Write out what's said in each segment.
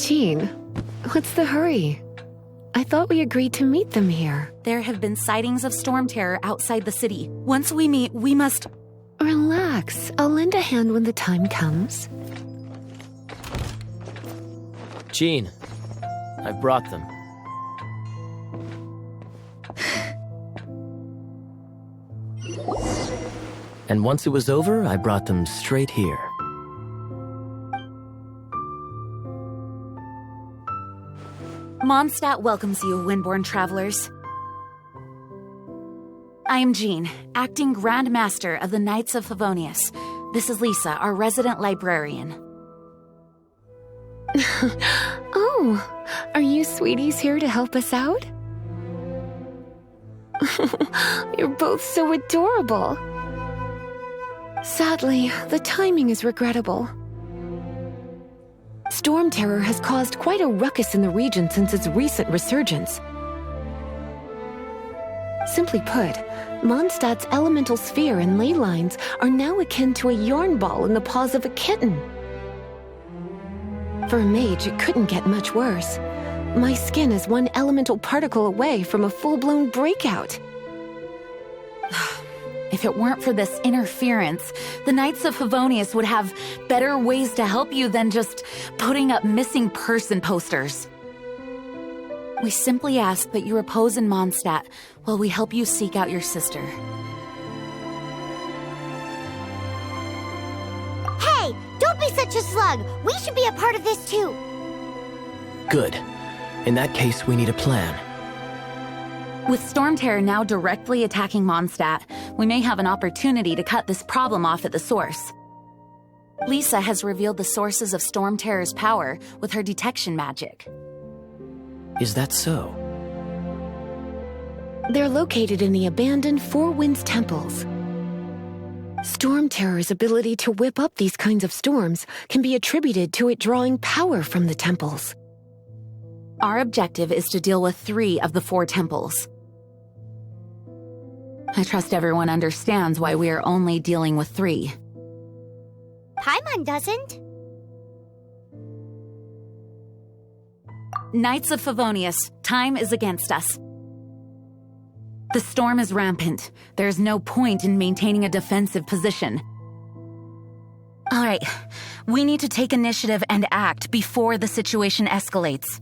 Jean, what's the hurry? I thought we agreed to meet them here. There have been sightings of storm terror outside the city. Once we meet, we must... Relax. I'll lend a hand when the time comes. Jean, I've brought them. And once it was over, I brought them straight here. Mondstadt welcomes you, Windborn travelers. I am Jean, acting Grand Master of the Knights of Favonius. This is Lisa, our resident librarian. Oh, are you sweeties here to help us out? You're both so adorable. Sadly, the timing is regrettable. Storm terror has caused quite a ruckus in the region since its recent resurgence. Simply put, Mondstadt's elemental sphere and ley lines are now akin to a yarn ball in the paws of a kitten. For a mage, it couldn't get much worse. My skin is one elemental particle away from a full-blown breakout. If it weren't for this interference, the Knights of Favonius would have better ways to help you than just putting up missing person posters. We simply ask that you repose in Mondstadt while we help you seek out your sister. Hey, don't be such a slug! We should be a part of this too! Good. In that case, we need a plan. With storm terror now directly attacking Mondstadt, we may have an opportunity to cut this problem off at the source. Lisa has revealed the sources of storm terror's power with her detection magic. Is that so? They're located in the abandoned Four Winds temples. Storm terror's ability to whip up these kinds of storms can be attributed to it drawing power from the temples. Our objective is to deal with 3 of the 4 temples. I trust everyone understands why we are only dealing with 3. Paimon doesn't. Knights of Favonius, time is against us. The storm is rampant. There's no point in maintaining a defensive position. All right, we need to take initiative and act before the situation escalates.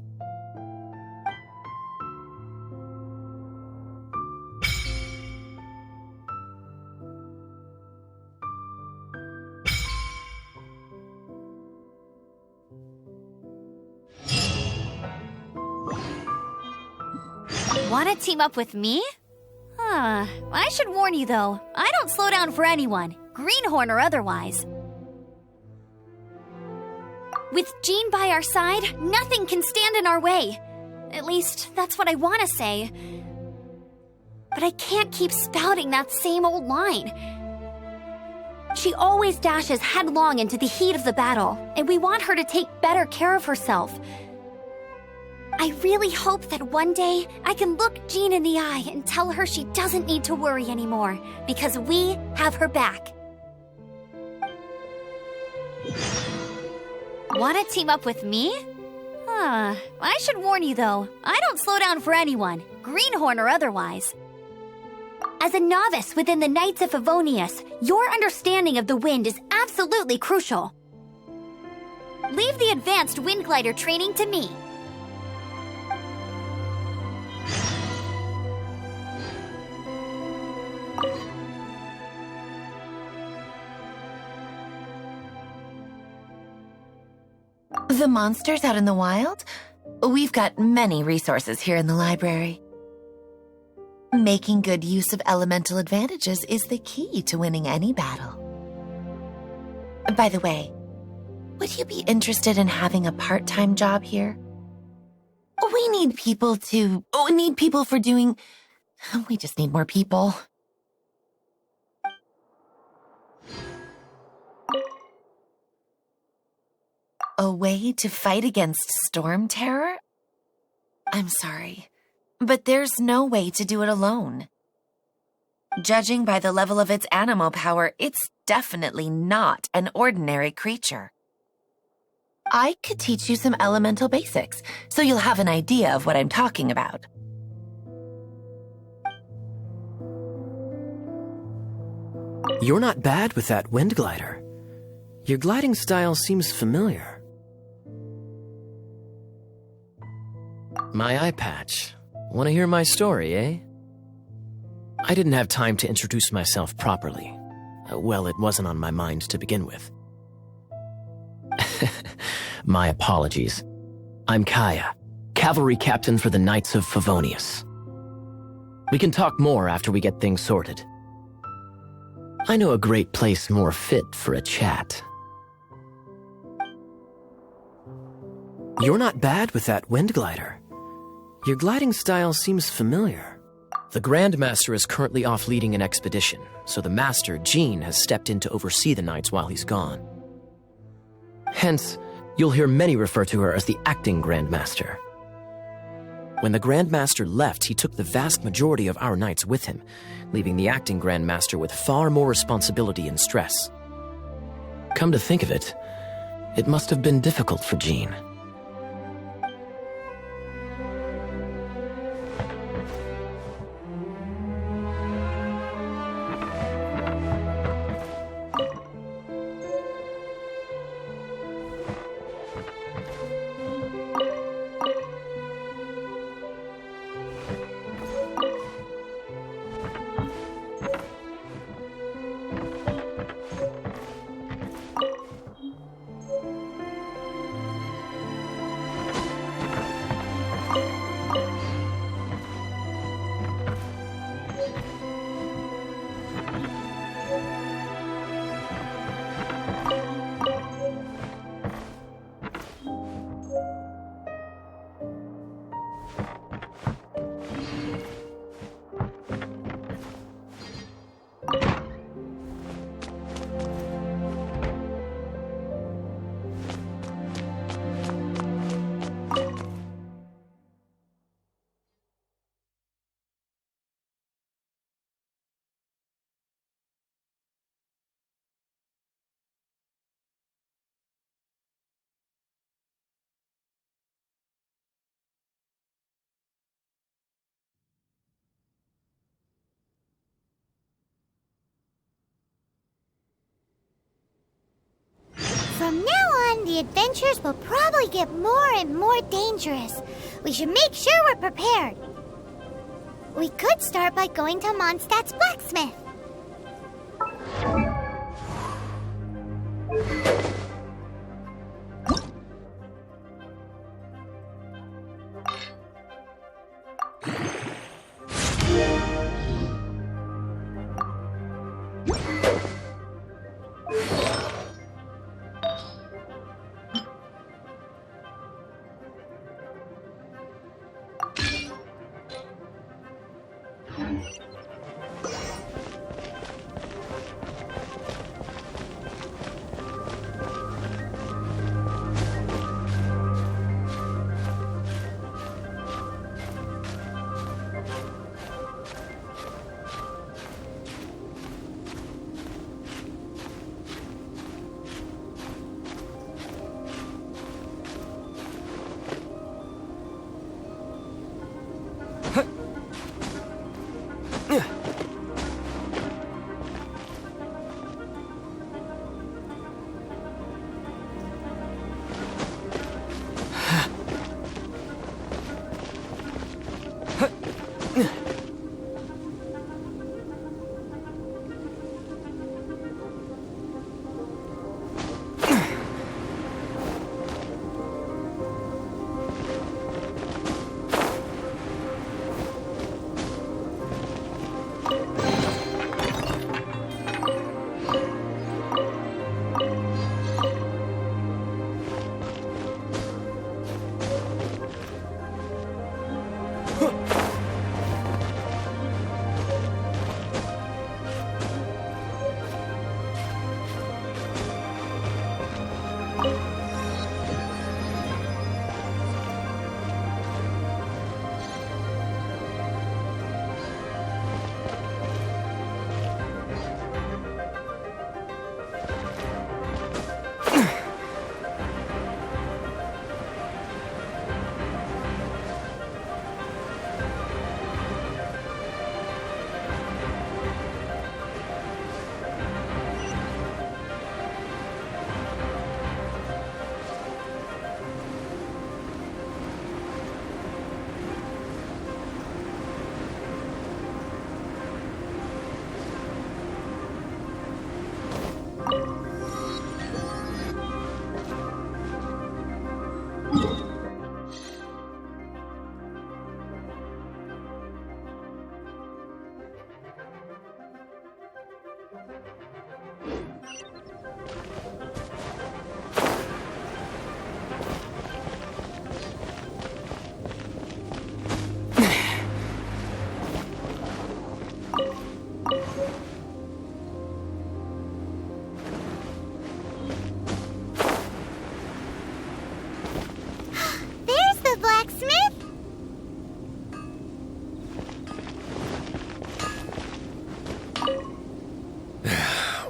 Want to team up with me? I should warn you though, I don't slow down for anyone, greenhorn or otherwise. With Jean by our side, nothing can stand in our way. At least, that's what I want to say. But I can't keep spouting that same old line. She always dashes headlong into the heat of the battle, and we want her to take better care of herself. I really hope that one day I can look Jean in the eye and tell her she doesn't need to worry anymore, because we have her back. Want to team up with me? I should warn you though, I don't slow down for anyone, greenhorn or otherwise. As a novice within the Knights of Favonius, your understanding of the wind is absolutely crucial. Leave the advanced wind glider training to me. The monsters out in the wild? We've got many resources here in the library. Making good use of elemental advantages is the key to winning any battle. By the way, would you be interested in having a part-time job here? We need people for doing... We just need more people. A way to fight against storm terror? I'm sorry, but there's no way to do it alone. Judging by the level of its animal power, it's definitely not an ordinary creature. I could teach you some elemental basics, so you'll have an idea of what I'm talking about. You're not bad with that wind glider. Your gliding style seems familiar. My eye patch. Want to hear my story, eh? I didn't have time to introduce myself properly. Well, it wasn't on my mind to begin with. My apologies. I'm Kaya, cavalry captain for the Knights of Favonius. We can talk more after we get things sorted. I know a great place more fit for a chat. You're not bad with that wind glider. Your gliding style seems familiar. The Grand Master is currently off leading an expedition, so the Master, Jean, has stepped in to oversee the Knights while he's gone. Hence, you'll hear many refer to her as the acting Grand Master. When the Grand Master left, he took the vast majority of our Knights with him, leaving the acting Grand Master with far more responsibility and stress. Come to think of it, it must have been difficult for Jean. From now on, the adventures will probably get more and more dangerous. We should make sure we're prepared. We could start by going to Mondstadt's blacksmith.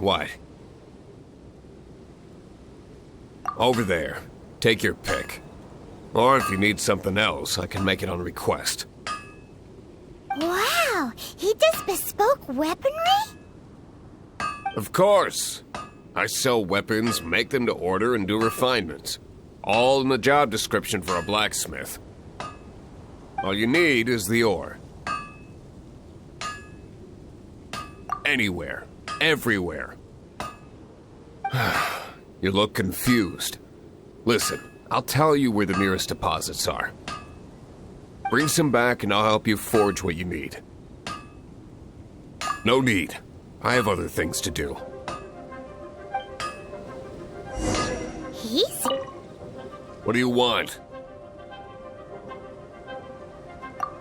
What? Over there. Take your pick. Or if you need something else, I can make it on request. Wow, he does bespoke weaponry? Of course. I sell weapons, make them to order, and do refinements. All in the job description for a blacksmith. All you need is the ore. Anywhere. Everywhere. You look confused. Listen, I'll tell you where the nearest deposits are. Bring some back and I'll help you forge what you need. No need. I have other things to do. He's... What do you want?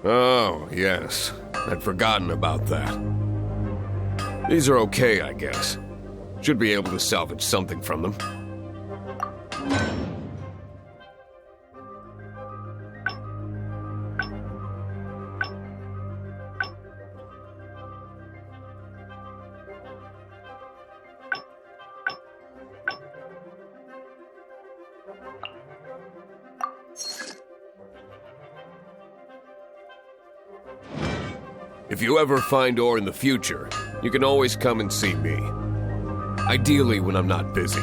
Oh, yes. I'd forgotten about that. These are okay, I guess. Should be able to salvage something from them. If you ever find ore in the future, you can always come and see me. Ideally when I'm not busy.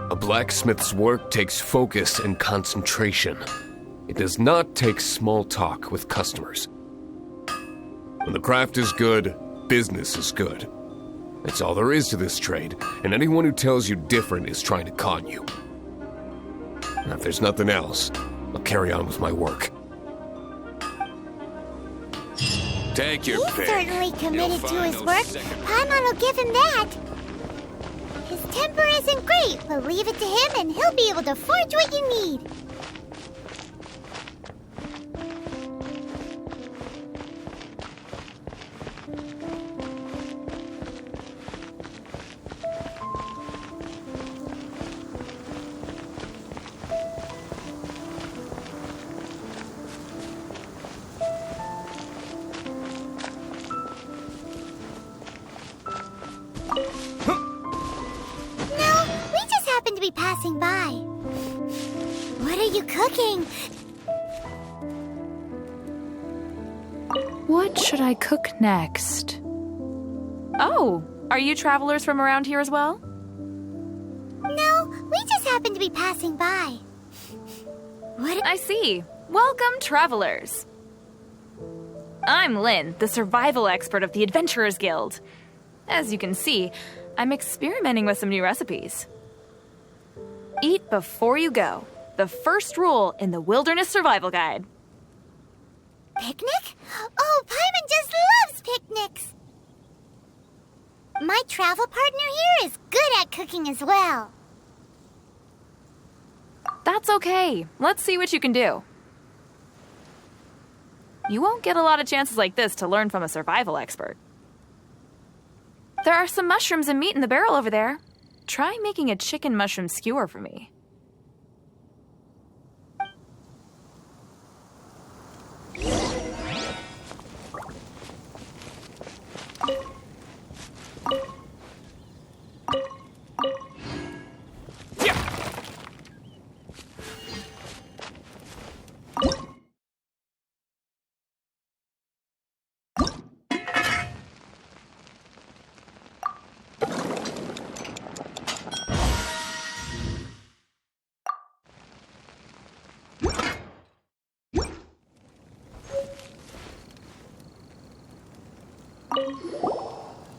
A blacksmith's work takes focus and concentration. It does not take small talk with customers. When the craft is good, business is good. That's all there is to this trade, and anyone who tells you different is trying to con you. And if there's nothing else, I'll carry on with my work. Take your He's pick. certainly committed to his work. Paimon will give him that. His temper isn't great, but leave it to him and he'll be able to forge what you need. Passing by. What are you cooking? What should I cook next? Oh, are you travelers from around here as well? No, we just happen to be passing by. What? I see. Welcome, travelers. I'm Lynn, the survival expert of the Adventurers Guild. As you can see, I'm experimenting with some new recipes. Eat before you go. The first rule in the Wilderness Survival Guide. Picnic? Oh, Paimon just loves picnics! My travel partner here is good at cooking as well. That's okay. Let's see what you can do. You won't get a lot of chances like this to learn from a survival expert. There are some mushrooms and meat in the barrel over there. Try making a chicken mushroom skewer for me.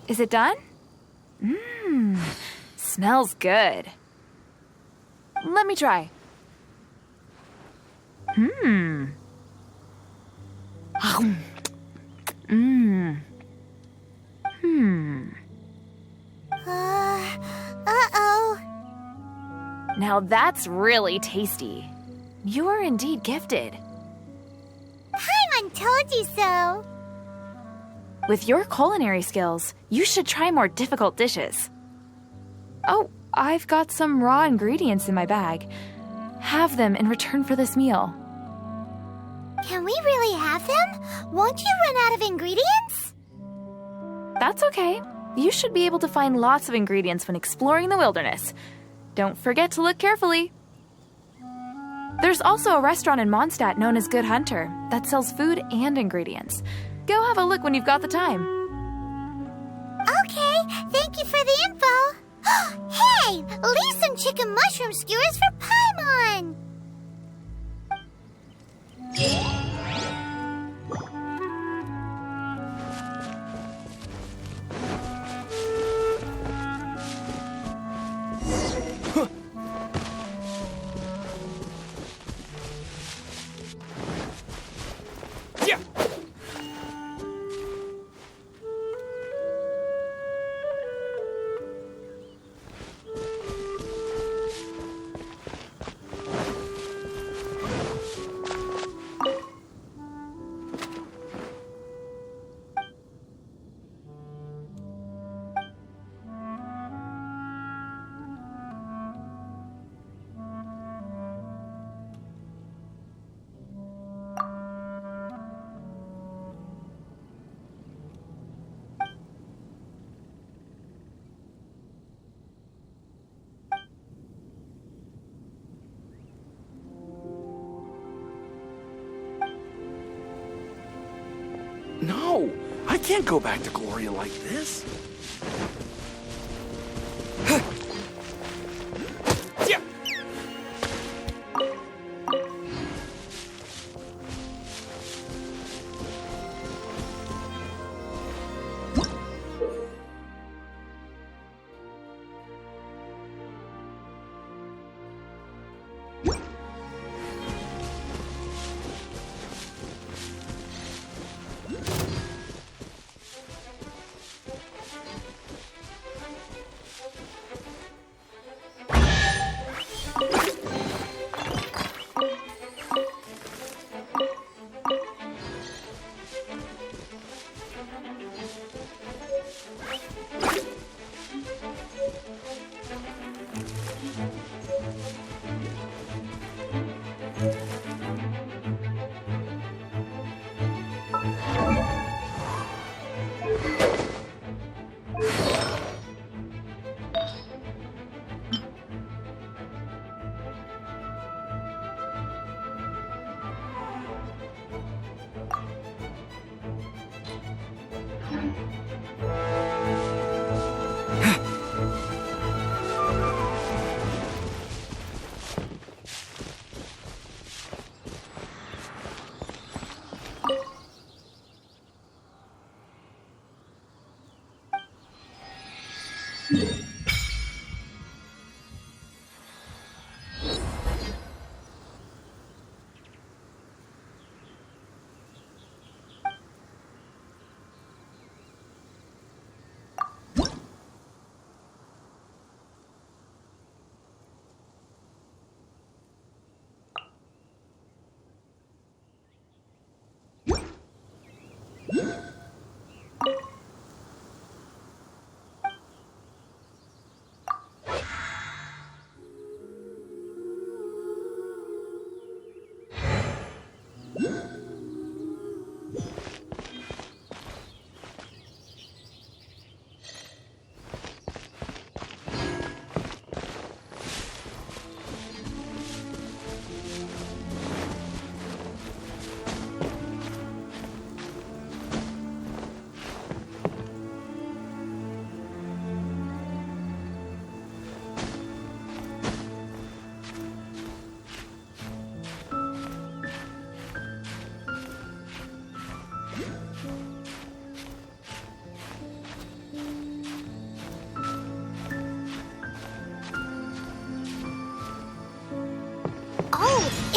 Is it done? Smells good. Let me try. Uh-oh. Now that's really tasty. You are indeed gifted. Paimon told you so. With your culinary skills, you should try more difficult dishes. Oh, I've got some raw ingredients in my bag. Have them in return for this meal. Can we really have them? Won't you run out of ingredients? That's okay. You should be able to find lots of ingredients when exploring the wilderness. Don't forget to look carefully. There's also a restaurant in Mondstadt known as Good Hunter that sells food and ingredients. Go have a look when you've got the time. Okay, thank you for the info. Hey, leave some chicken mushroom skewers for Paimon. Yeah. No, I can't go back to Gloria like this. Yeah.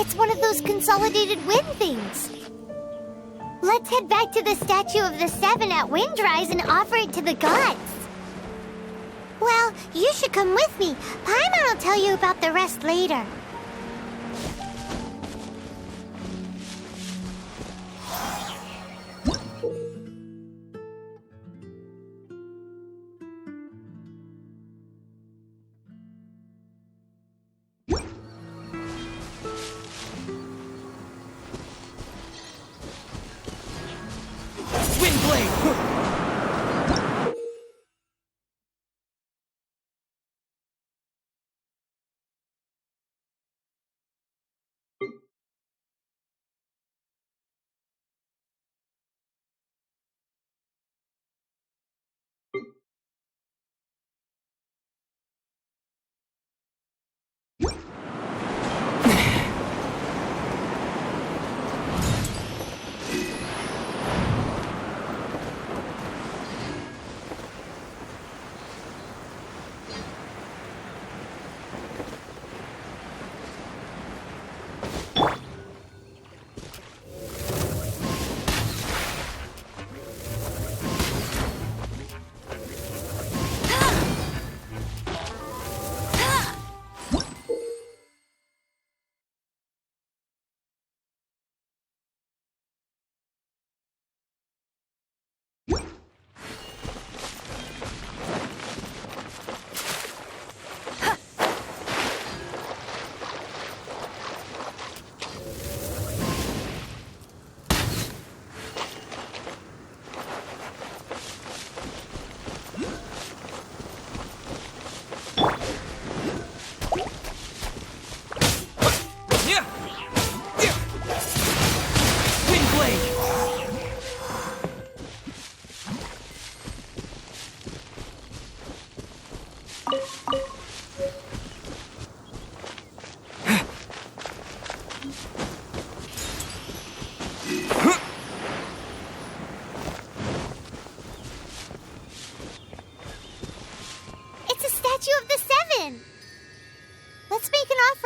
It's one of those consolidated wind things. Let's head back to the statue of the Seven at Windrise and offer it to the gods. Well, you should come with me. Paimon will tell you about the rest later.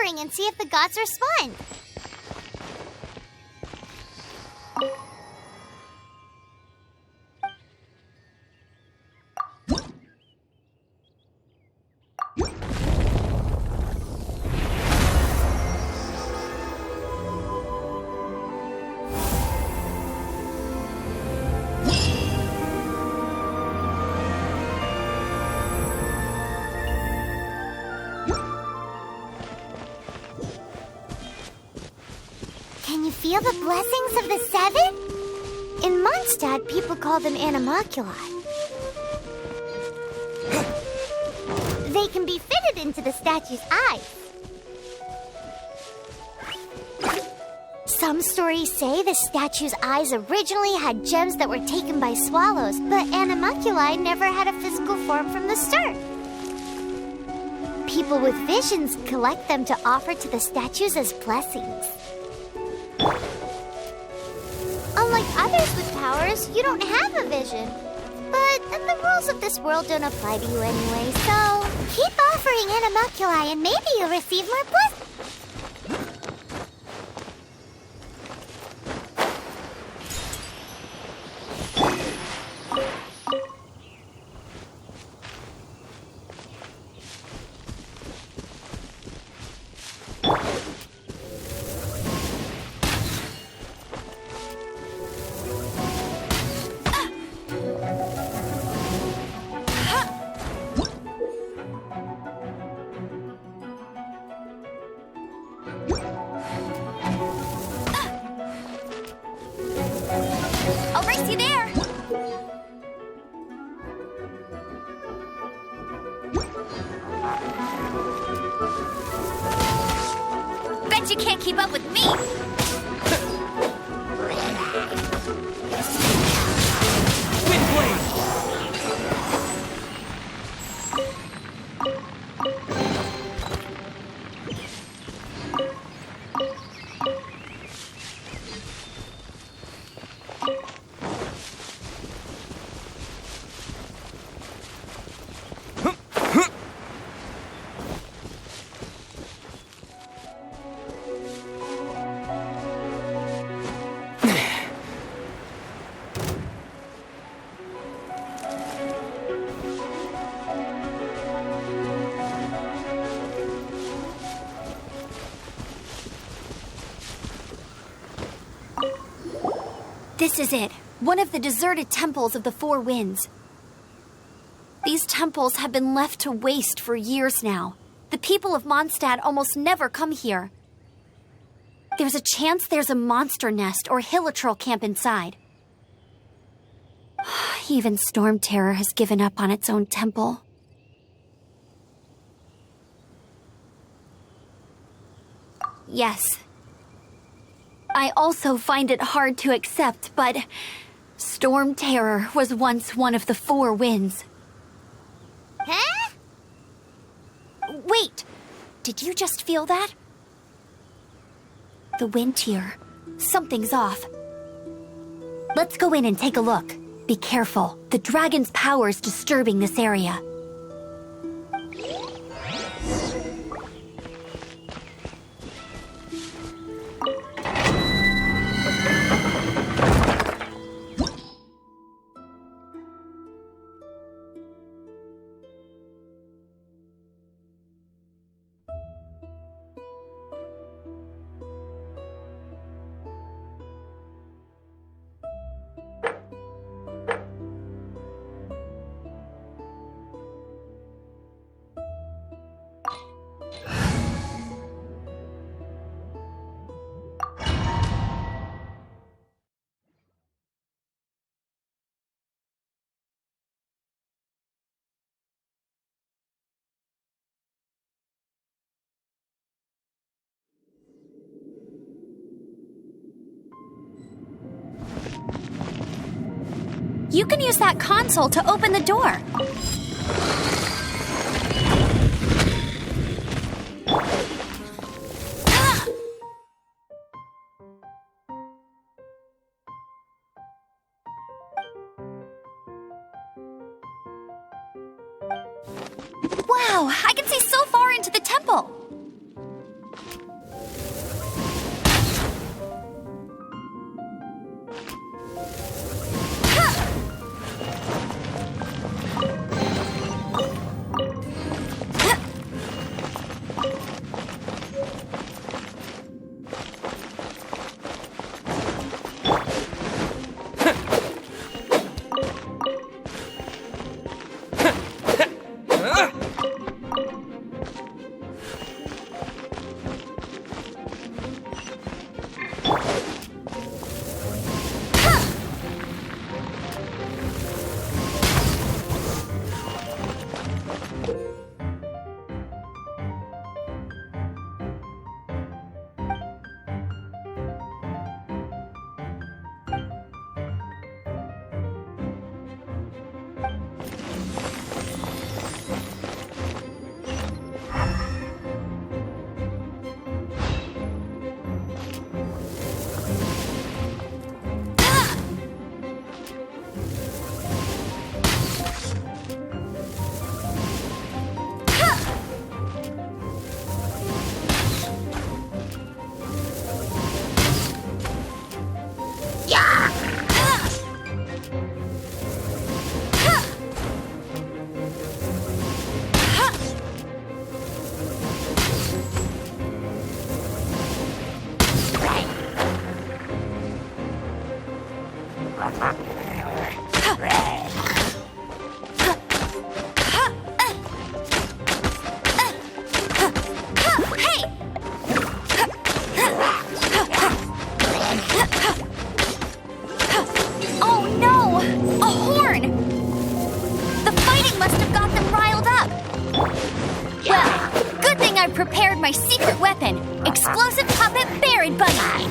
offering and see if the gods respond. Can you feel the blessings of the seven? In Mondstadt, people call them animalculi. They can be fitted into the statue's eyes. Some stories say the statue's eyes originally had gems that were taken by swallows, but animalculi never had a physical form from the start. People with visions collect them to offer to the statues as blessings. Unlike others with powers, you don't have a vision. But the rules of this world don't apply to you anyway, so keep offering animalculi and maybe you'll receive more blessings. I'll race you there! Bet you can't keep up with me! This is it, one of the deserted temples of the Four Winds. These temples have been left to waste for years now. The people of Mondstadt almost never come here. There's a chance there's a monster nest or hilitrol camp inside. Even Storm Terror has given up on its own temple. Yes. I also find it hard to accept, but Storm Terror was once one of the Four Winds. Huh? Wait! Did you just feel that? The wind here. Something's off. Let's go in and take a look. Be careful. The dragon's power is disturbing this area. You can use that console to open the door. Wow, I can see so far into the temple. prepared my secret weapon, Explosive Puppet Buried Bunny.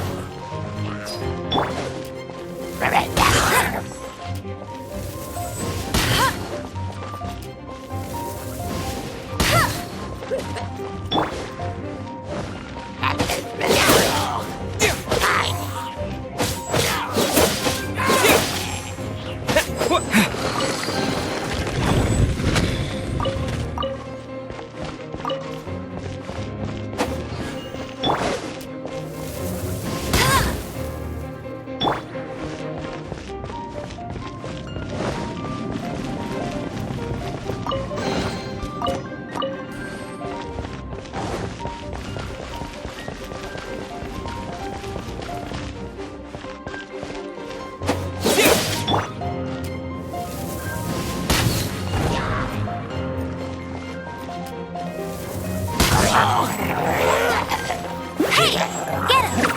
Hey, get him!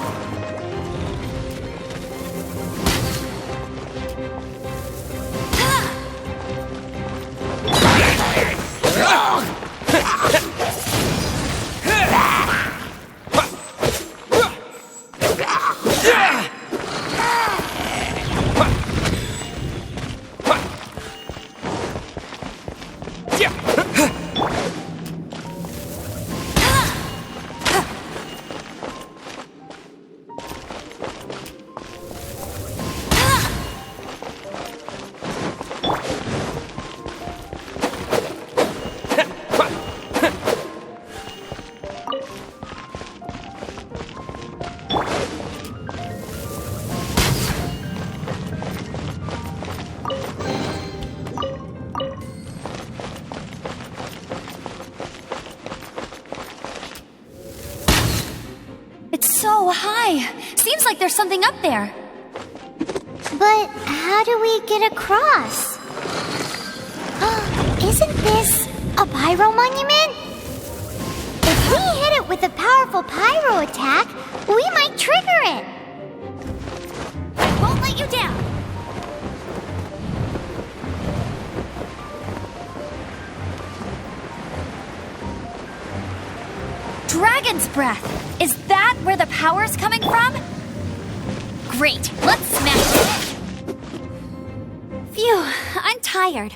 It's so high. Seems like there's something up there. But how do we get across? Isn't this a pyro monument? If we hit it with a powerful pyro attack, we might trigger it. I won't let you down. Dragon's Breath! Is that where the power's coming from? Great, let's smash it! Phew, I'm tired.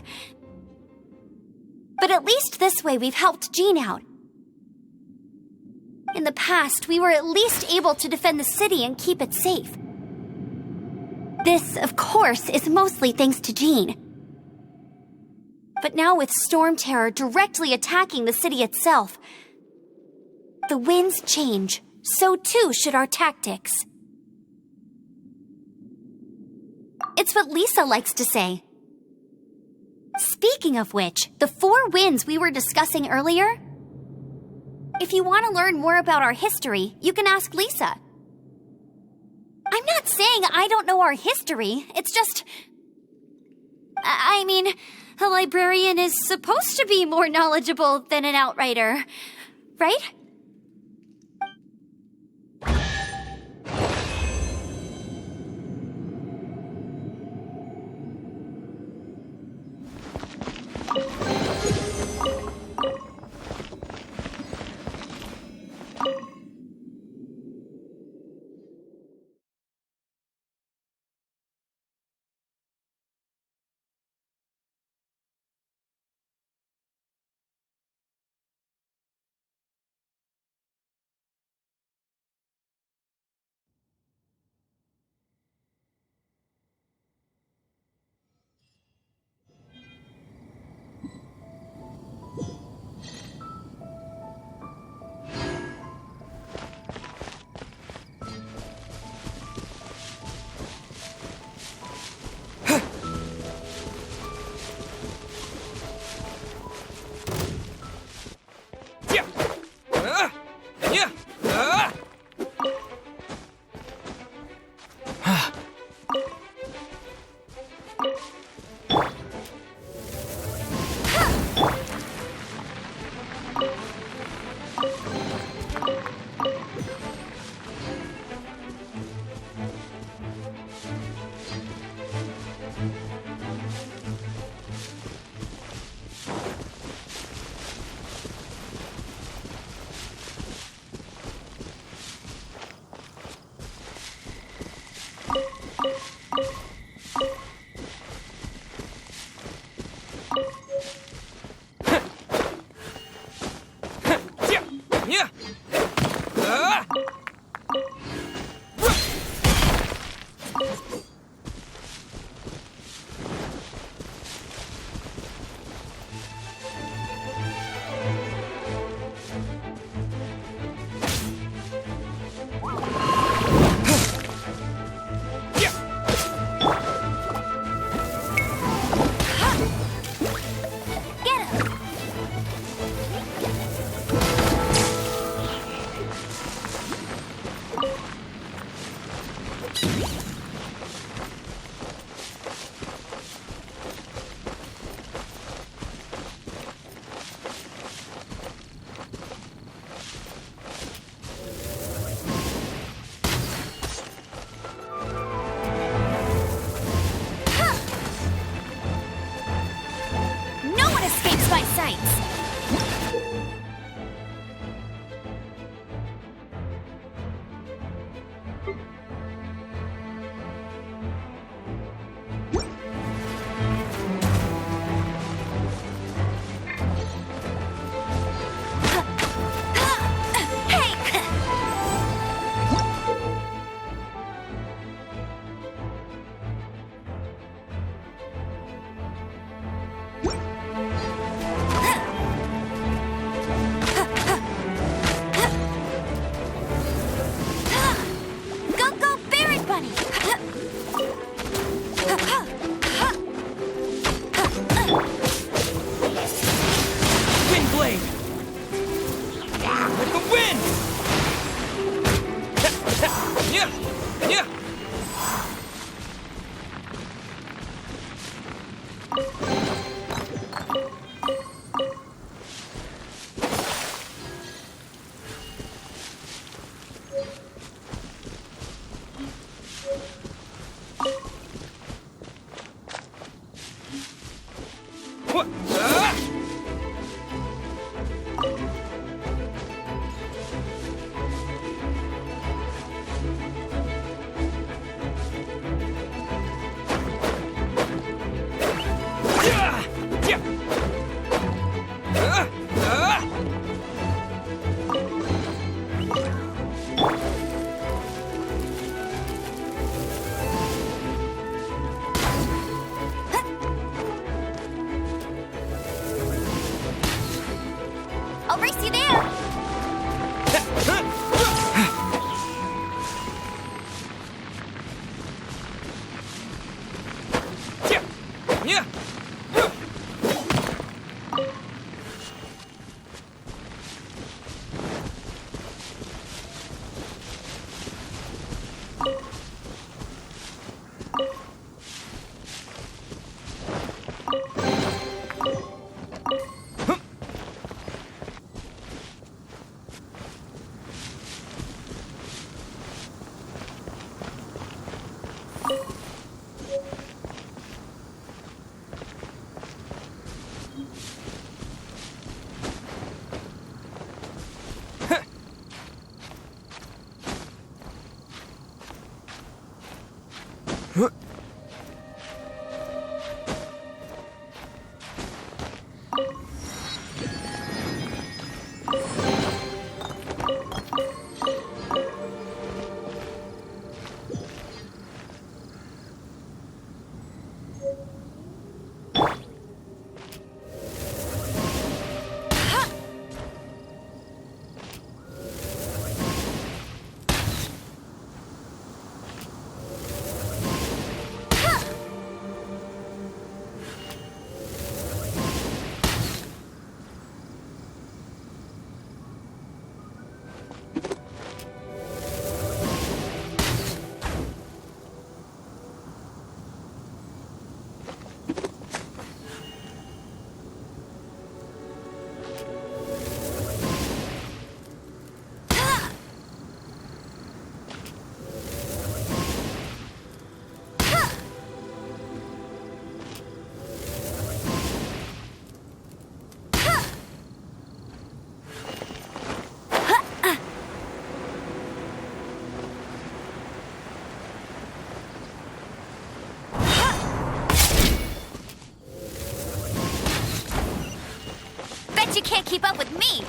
But at least this way we've helped Jean out. In the past, we were at least able to defend the city and keep it safe. This, of course, is mostly thanks to Jean. But now with Storm Terror directly attacking the city itself, the winds change, so too should our tactics. It's what Lisa likes to say. Speaking of which, the 4 winds we were discussing earlier, if you want to learn more about our history, you can ask Lisa. I'm not saying I don't know our history, it's just... I mean, a librarian is supposed to be more knowledgeable than an outrider, right? heights. I'll race you there! You can't keep up with me!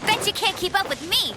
Bet you can't keep up with me!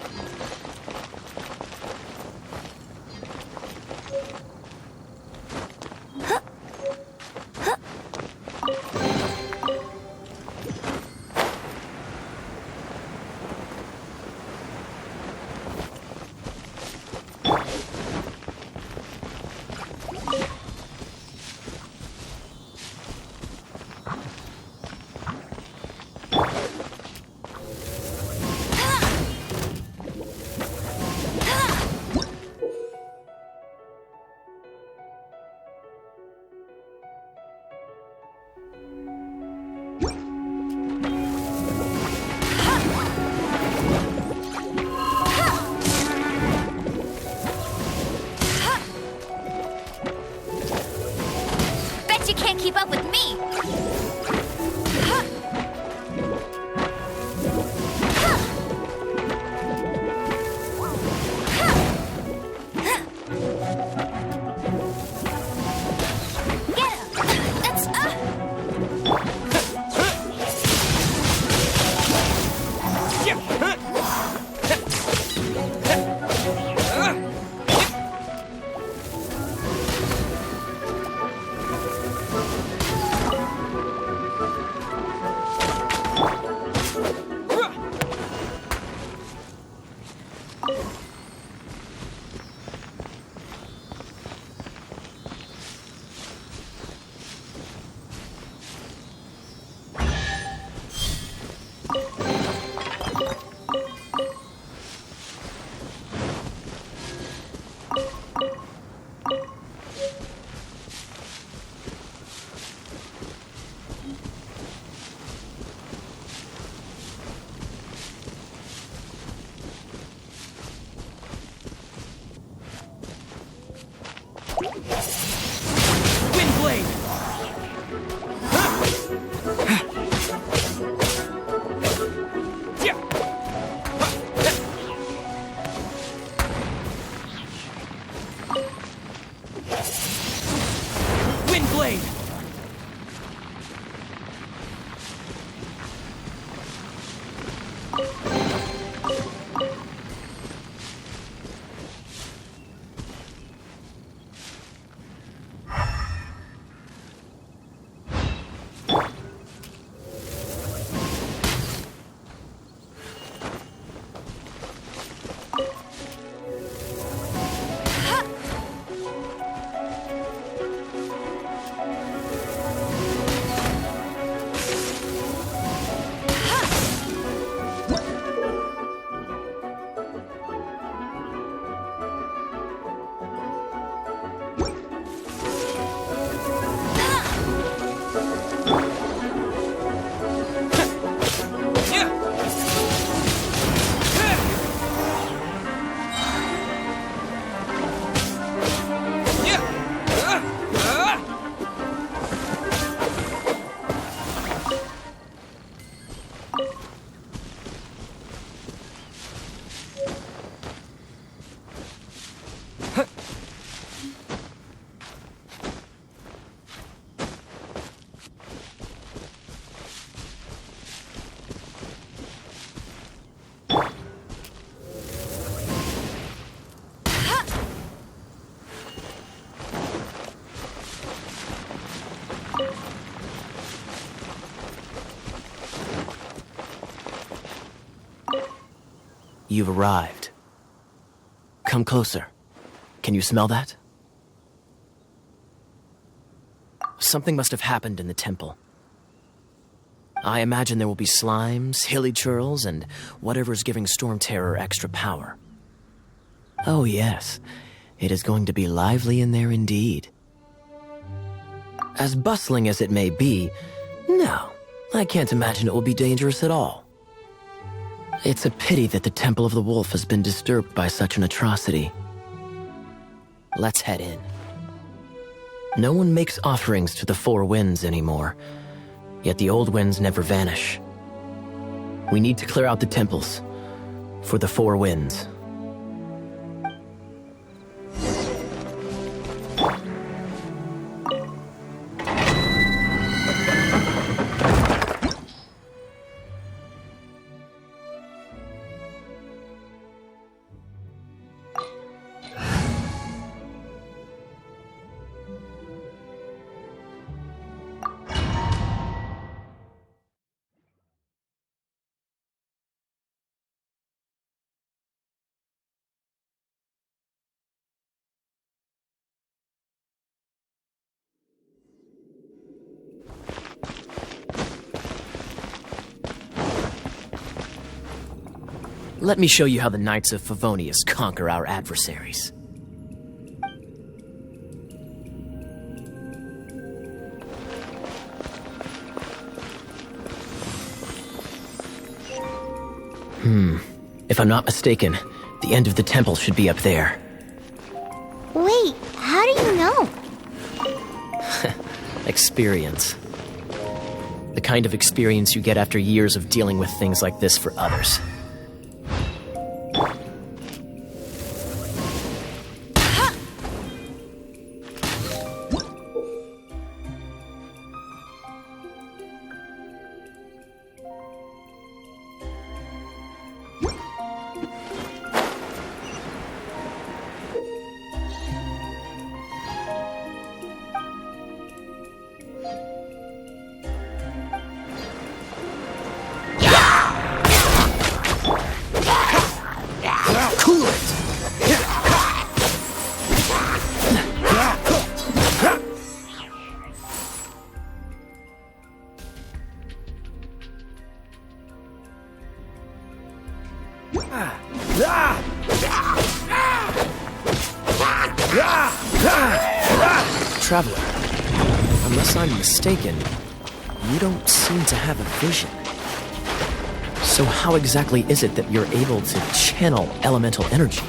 you can't keep up with me. You've arrived. Come closer. Can you smell that? Something must have happened in the temple. I imagine there will be slimes, hilly churls, and whatever's giving Storm Terror extra power. Oh yes, it is going to be lively in there indeed. As bustling as it may be, no, I can't imagine it will be dangerous at all. It's a pity that the Temple of the Wolf has been disturbed by such an atrocity. Let's head in. No one makes offerings to the Four Winds anymore, yet the old winds never vanish. We need to clear out the temples for the Four Winds. Let me show you how the Knights of Favonius conquer our adversaries. If I'm not mistaken, the end of the temple should be up there. Wait, how do you know? Experience. The kind of experience you get after years of dealing with things like this for others. Traveler, unless I'm mistaken, you don't seem to have a vision. So how exactly is it that you're able to channel elemental energy?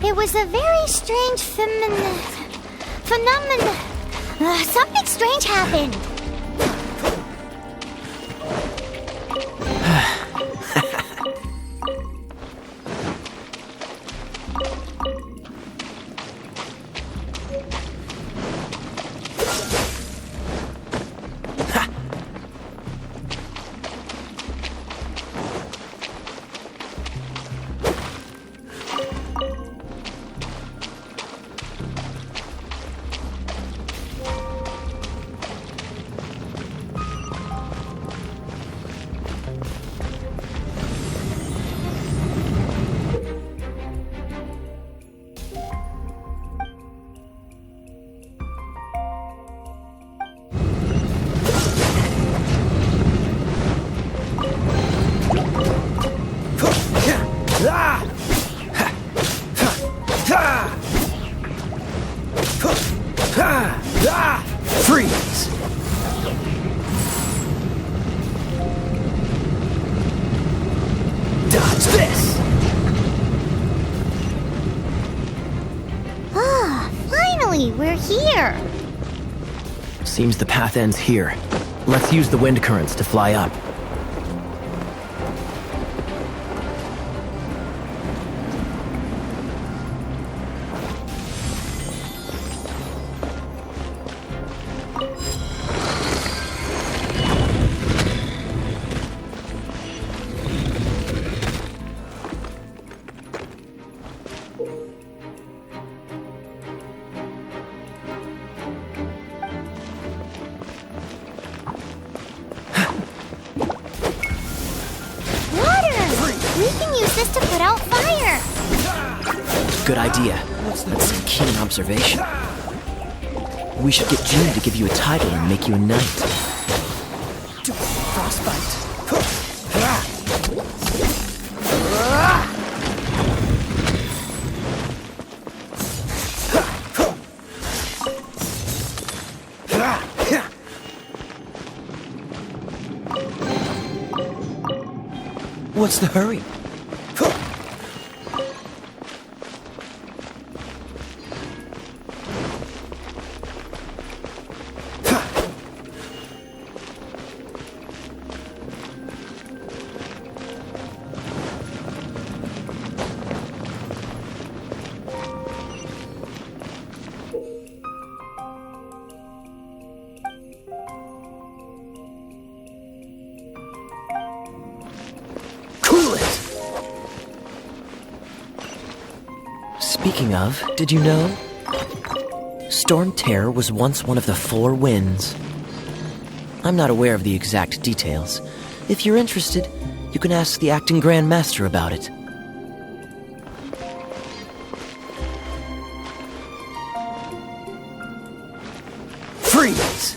It was a very strange phenomenon. Something strange happened. Freeze! Dodge this! Ah, finally, we're here. Seems the path ends here. Let's use the wind currents to fly up. We can use this to put out fire. Good idea. That's a keen observation. We should get Jean to give you a title and make you a knight. Frostbite. What's the hurry? Speaking of, did you know? Storm Terror was once one of the 4 winds. I'm not aware of the exact details. If you're interested, you can ask the acting Grand Master about it. Freeze!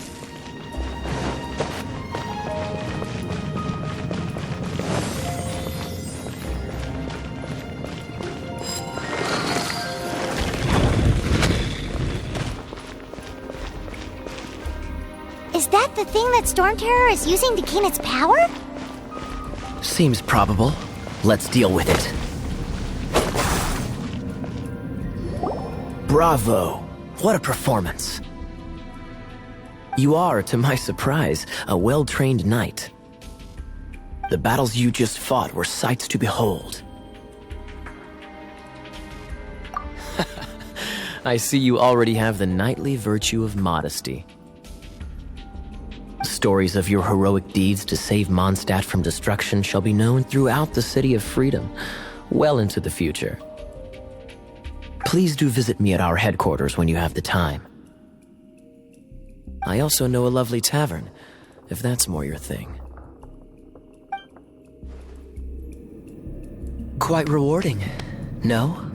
Is that the thing that Storm Terror is using to gain its power? Seems probable. Let's deal with it. Bravo! What a performance. You are, to my surprise, a well-trained knight. The battles you just fought were sights to behold. I see you already have the knightly virtue of modesty. Stories of your heroic deeds to save Mondstadt from destruction shall be known throughout the City of Freedom, well into the future. Please do visit me at our headquarters when you have the time. I also know a lovely tavern, if that's more your thing. Quite rewarding, no?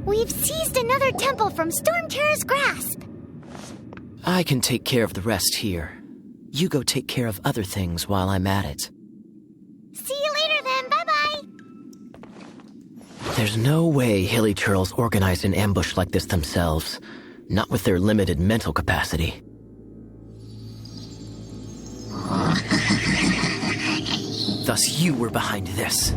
We've seized another temple from Stormterror's grasp. I can take care of the rest here. You go take care of other things while I'm at it. See you later then, bye-bye. There's no way Hilly Turtles organized an ambush like this themselves, not with their limited mental capacity. Thus you were behind this.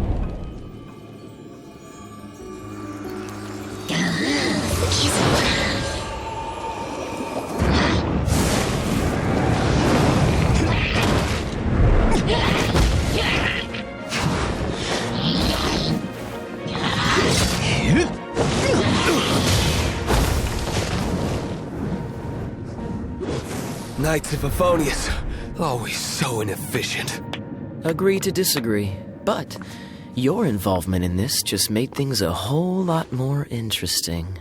Knights of Euphonius, always so inefficient. Agree to disagree, but your involvement in this just made things a whole lot more interesting.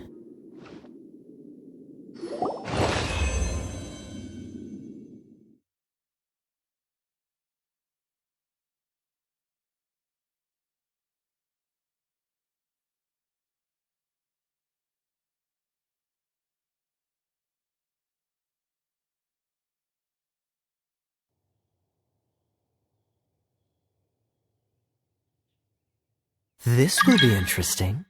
This will be interesting.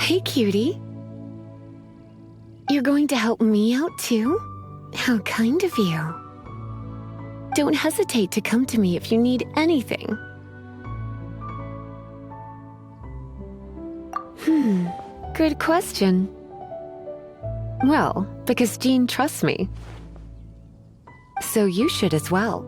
Hey, cutie. You're going to help me out, too? How kind of you. Don't hesitate to come to me if you need anything. Good question. Well, because Jean trusts me. So you should as well.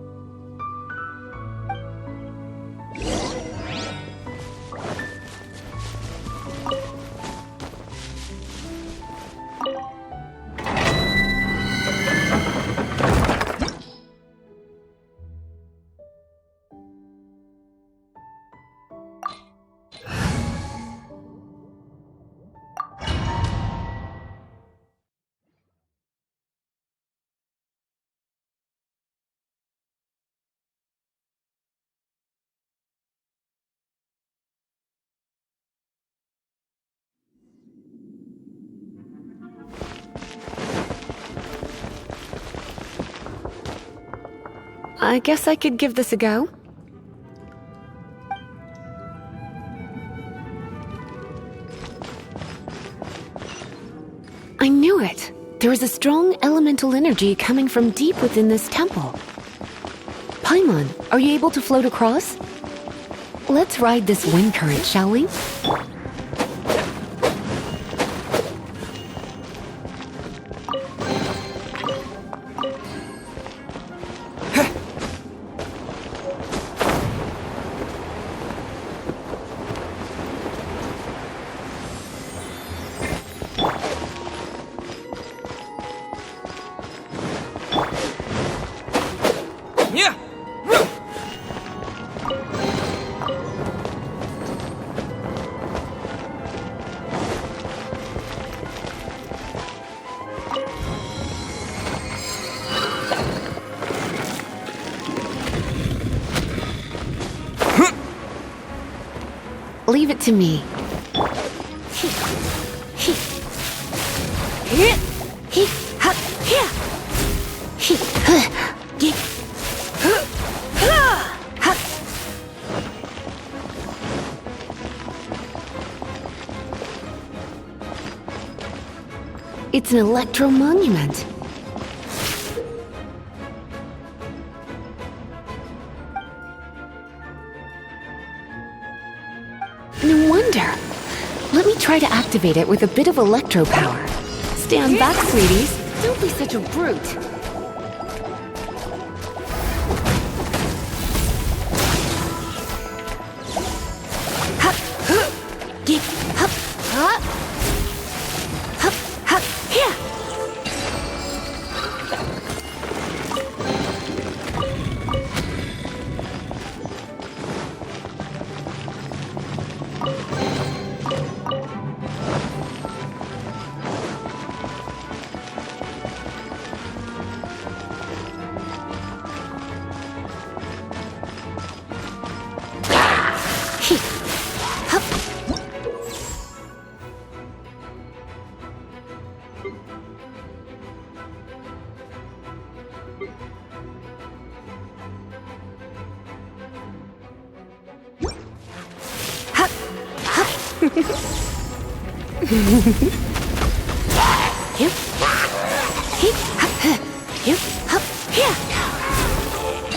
I guess I could give this a go. I knew it! There is a strong elemental energy coming from deep within this temple. Paimon, are you able to float across? Let's ride this wind current, shall we? Leave it to me. It's an electro monument. No wonder. Let me try to activate it with a bit of electro power. Stand back, sweeties. Don't be such a brute.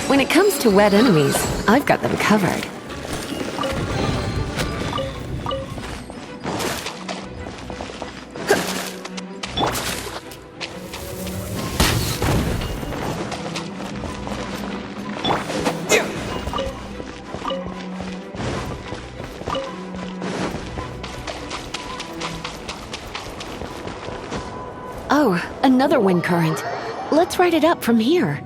When it comes to wet enemies, I've got them covered. Oh, another wind current. Let's ride it up from here.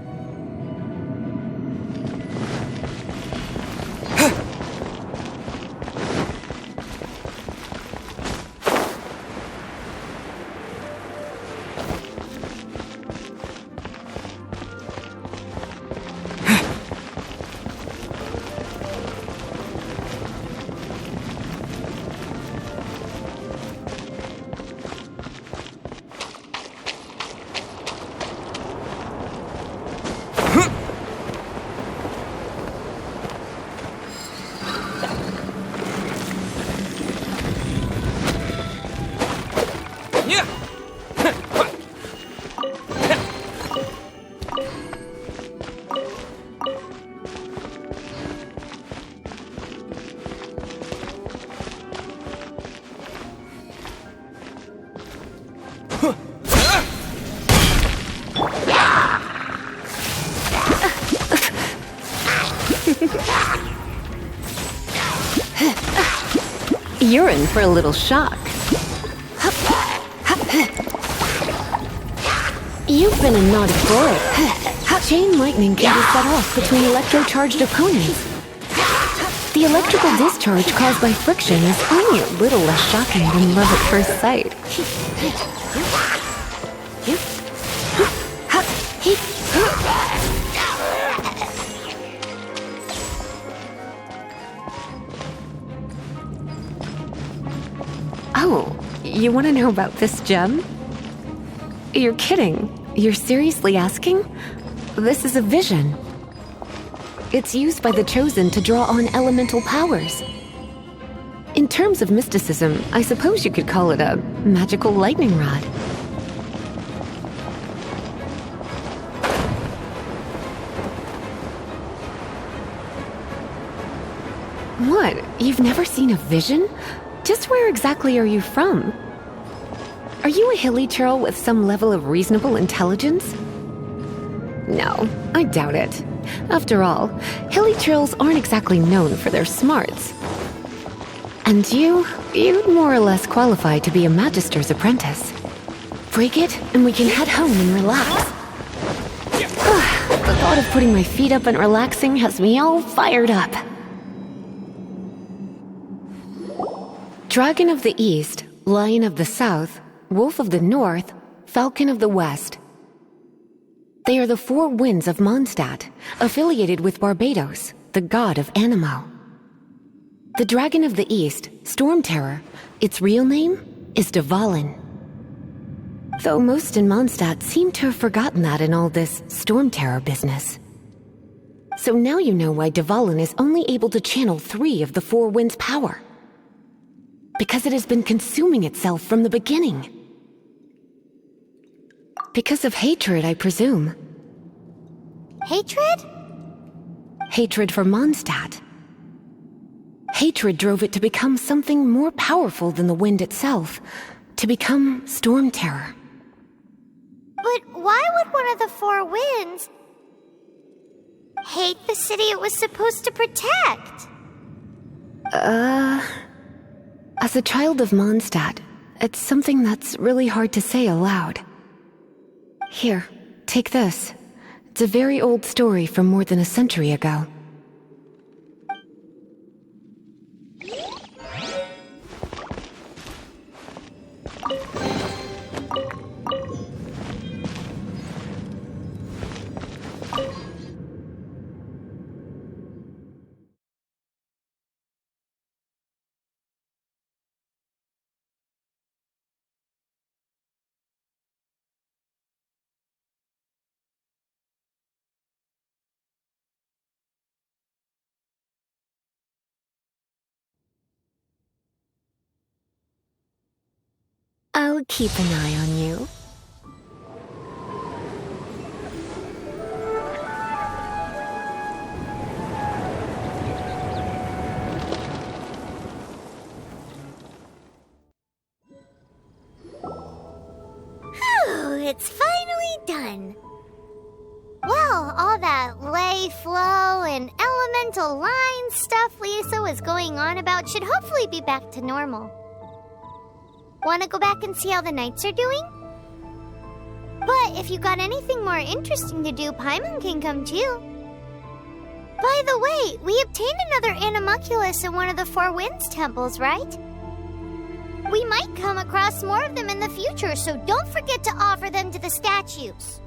You're in for a little shock. You've been a naughty boy. Chain lightning can be set off between electro-charged opponents. The electrical discharge caused by friction is only a little less shocking than love at first sight. Oh, you want to know about this gem? You're kidding. You're seriously asking? This is a vision. It's used by the Chosen to draw on elemental powers. In terms of mysticism, I suppose you could call it a magical lightning rod. What? You've never seen a vision? Just where exactly are you from? Are you a hilly churl with some level of reasonable intelligence? No, I doubt it. After all, hilly churls aren't exactly known for their smarts. And you'd more or less qualify to be a magister's apprentice. Break it, and we can head home and relax. The thought of putting my feet up and relaxing has me all fired up. Dragon of the East, Lion of the South, Wolf of the North, Falcon of the West. They are the four winds of Mondstadt, affiliated with Barbados, the god of Anemo. The Dragon of the East, Storm Terror, its real name is Dvalin. Though most in Mondstadt seem to have forgotten that in all this Storm Terror business. So now you know why Dvalin is only able to channel 3 of the four winds' power. Because it has been consuming itself from the beginning. Because of hatred, I presume. Hatred? Hatred for Mondstadt. Hatred drove it to become something more powerful than the wind itself, to become Storm Terror. But why would one of the four winds hate the city it was supposed to protect? As a child of Mondstadt, it's something that's really hard to say aloud. Here, take this. It's a very old story from more than a century ago. I'll keep an eye on you. Whew, it's finally done. Well, all that ley flow and elemental line stuff Lisa was going on about should hopefully be back to normal. Want to go back and see how the knights are doing? But if you got anything more interesting to do, Paimon can come too. By the way, we obtained another animalculus in one of the Four Winds temples, right? We might come across more of them in the future, so don't forget to offer them to the statues.